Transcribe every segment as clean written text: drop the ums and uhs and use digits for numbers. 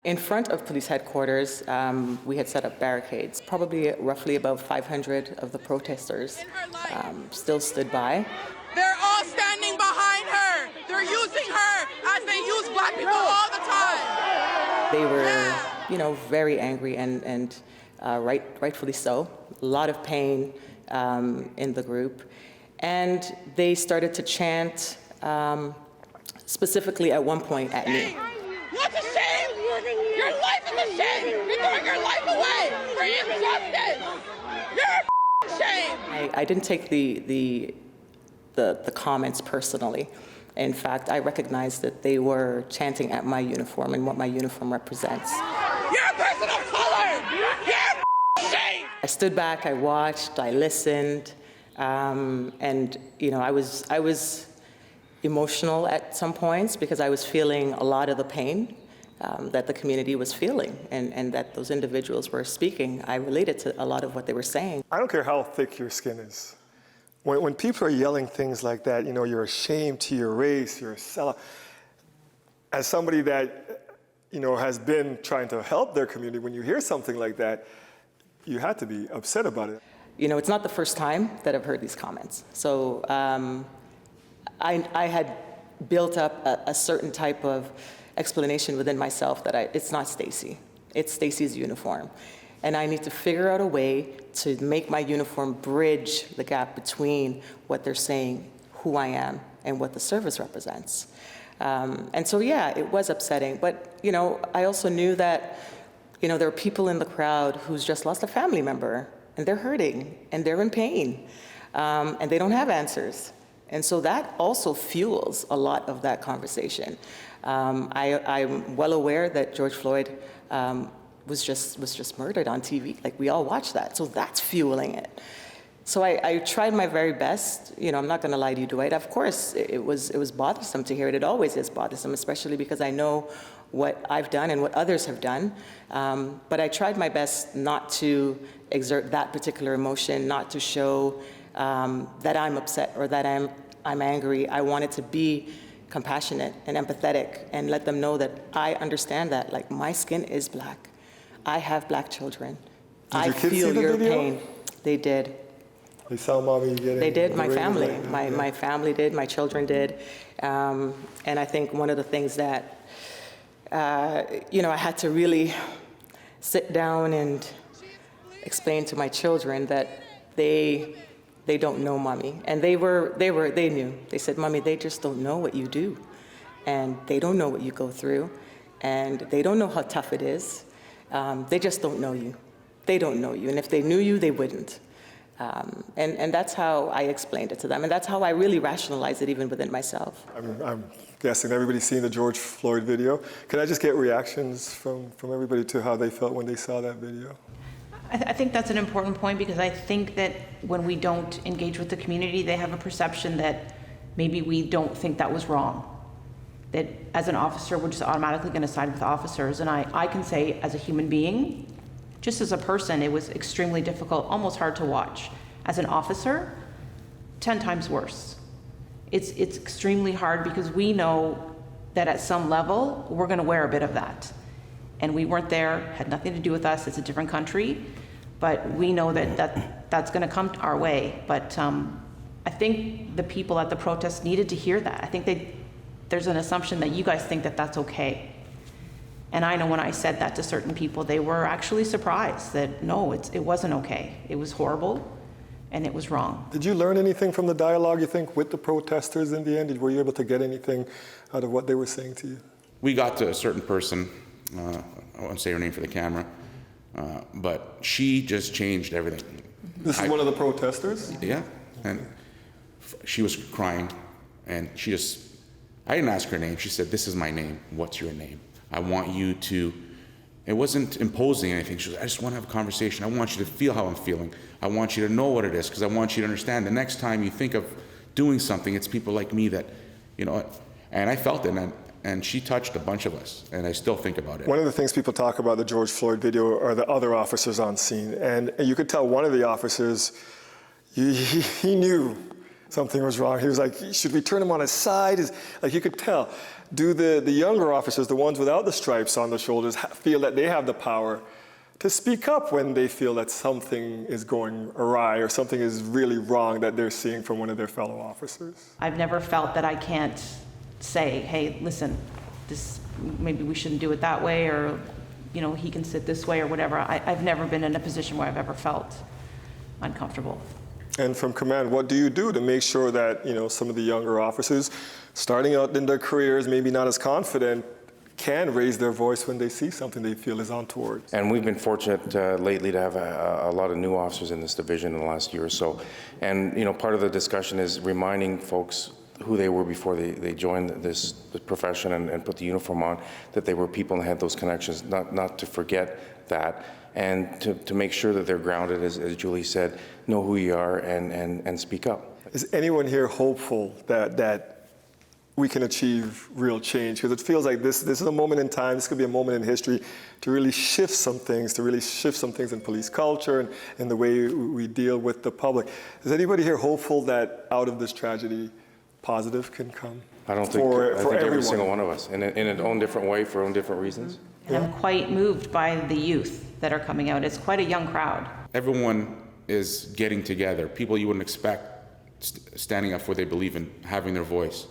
In front of police headquarters, we had set up barricades. Probably roughly about 500 of the protesters still stood by. They're all standing behind her. They're using her as they use black people all the time. They were, very angry and rightfully so. A lot of pain in the group. And they started to chant specifically at one point at me. What's a shame? Your life is a shame. You're throwing your life away for injustice. You're a shame. I didn't take the comments personally. In fact, I recognized that they were chanting at my uniform and what my uniform represents. You're a person of color. You're a shame. I stood back, I watched, I listened, and I was emotional at some points because I was feeling a lot of the pain that the community was feeling and that those individuals were speaking. I related to a lot of what they were saying. I don't care how thick your skin is. When people are yelling things like that, you're ashamed to your race, you're a sellout. As somebody that, has been trying to help their community, when you hear something like that, you had to be upset about it. It's not the first time that I've heard these comments. So I had built up a certain type of explanation within myself that it's not Stacy, it's Stacy's uniform. And I need to figure out a way to make my uniform bridge the gap between what they're saying, who I am, and what the service represents. And so, yeah, it was upsetting. But, I also knew that, there are people in the crowd who's just lost a family member, and they're hurting, and they're in pain, and they don't have answers. And so that also fuels a lot of that conversation. I'm well aware that George Floyd was just murdered on TV. Like, we all watched that. So that's fueling it. So I tried my very best. I'm not going to lie to you, Dwight. Of course, it was bothersome to hear it. It always is bothersome, especially because I know what I've done and what others have done. But I tried my best not to exert that particular emotion, not to show that I'm upset or that I'm angry. I wanted to be compassionate and empathetic and let them know that I understand that. Like, my skin is black. I have black children. I feel your pain. They did. They saw mommy getting. They did. My family. My family did. My children did. And I think one of the things that I had to really sit down and explain to my children that they don't know mommy. And they knew. They said, Mommy, they just don't know what you do. And they don't know what you go through. And they don't know how tough it is. They just don't know you. They don't know you. And if they knew you, they wouldn't. And that's how I explained it to them. And that's how I really rationalized it even within myself. I'm guessing everybody's seen the George Floyd video. Can I just get reactions from everybody to how they felt when they saw that video? I think that's an important point, because I think that when we don't engage with the community, they have a perception that maybe we don't think that was wrong. That as an officer, we're just automatically going to side with officers. And I can say, as a human being, just as a person, it was extremely difficult, almost hard to watch. As an officer, 10 times worse. It's extremely hard because we know that at some level, we're going to wear a bit of that. And we weren't there, had nothing to do with us, it's a different country, but we know that's going to come our way. But I think the people at the protest needed to hear that. I think there's an assumption that you guys think that that's okay. And I know when I said that to certain people, they were actually surprised that no, it wasn't okay. It was horrible and it was wrong. Did you learn anything from the dialogue, you think, with the protesters in the end? Were you able to get anything out of what they were saying to you? We got to a certain person, I won't say her name for the camera, but she just changed everything. This is one of the protesters? Yeah, and she was crying, and I didn't ask her name. She said, "This is my name. What's your name? I want you to," it wasn't imposing anything. She was, "I just want to have a conversation. I want you to feel how I'm feeling. I want you to know what it is, because I want you to understand the next time you think of doing something, it's people like me that, and I felt it, and she touched a bunch of us, and I still think about it. One of the things people talk about the George Floyd video are the other officers on scene, and you could tell one of the officers, he knew something was wrong. He was like, should we turn him on his side? Like you could tell. Do the younger officers, the ones without the stripes on their shoulders, feel that they have the power to speak up when they feel that something is going awry or something is really wrong that they're seeing from one of their fellow officers? I've never felt that I can't say, hey, listen, this, maybe we shouldn't do it that way, or, you know, he can sit this way or whatever. I've never been in a position where I've ever felt uncomfortable. And from command, what do you do to make sure that, you know, some of the younger officers starting out in their careers, maybe not as confident, can raise their voice when they see something they feel is untoward? And we've been fortunate lately to have a lot of new officers in this division in the last year or so. And, you know, part of the discussion is reminding folks who they were before they joined this profession and put the uniform on, that they were people and had those connections, not to forget that, and to make sure that they're grounded, as Julie said, know who you are and speak up. Is anyone here hopeful that we can achieve real change? Because it feels like this is a moment in time, this could be a moment in history to really shift some things, in police culture and in the way we deal with the public. Is anybody here hopeful that out of this tragedy, positive can come? I don't think, I think every single one of us, in its own different way, for own different reasons. And I'm quite moved by the youth that are coming out. It's quite a young crowd. Everyone is getting together. People you wouldn't expect standing up for what they believe in, having their voice.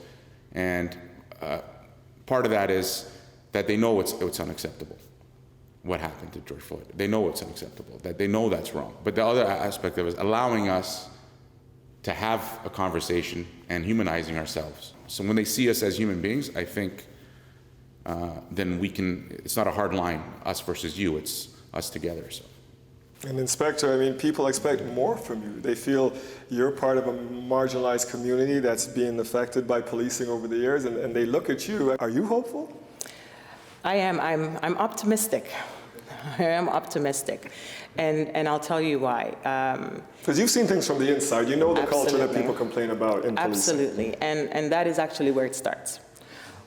And part of that is that they know it's unacceptable, what happened to George Floyd. They know it's unacceptable, that they know that's wrong. But the other aspect of it is allowing us to have a conversation and humanizing ourselves. So when they see us as human beings, I think then we can, it's not a hard line, us versus you, it's us together. So. And Inspector, I mean, people expect more from you. They feel you're part of a marginalized community that's being affected by policing over the years, and they look at you. Are you hopeful? I am. I'm optimistic. I am optimistic. And I'll tell you why. Because you've seen things from the inside. You know the culture that people complain about in policing. Absolutely. And that is actually where it starts.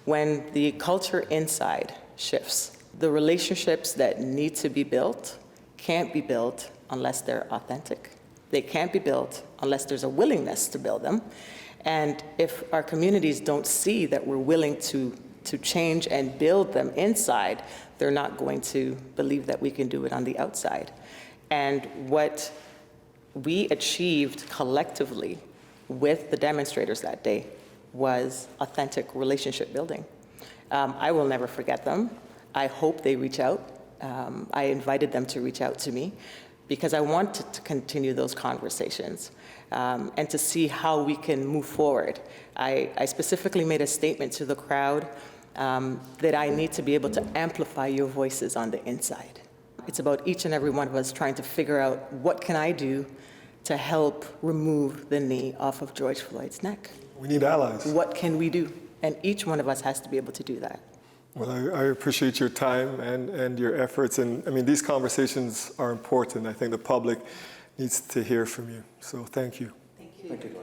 When the culture inside shifts, the relationships that need to be built can't be built unless they're authentic. They can't be built unless there's a willingness to build them. And if our communities don't see that we're willing to change and build them inside, they're not going to believe that we can do it on the outside. And what we achieved collectively with the demonstrators that day was authentic relationship building. I will never forget them. I hope they reach out. I invited them to reach out to me because I wanted to continue those conversations and to see how we can move forward. I specifically made a statement to the crowd that I need to be able to amplify your voices on the inside. It's about each and every one of us trying to figure out what can I do to help remove the knee off of George Floyd's neck. We need allies. What can we do? And each one of us has to be able to do that. Well, I appreciate your time and your efforts. And I mean, these conversations are important. I think the public needs to hear from you. So thank you. Thank you.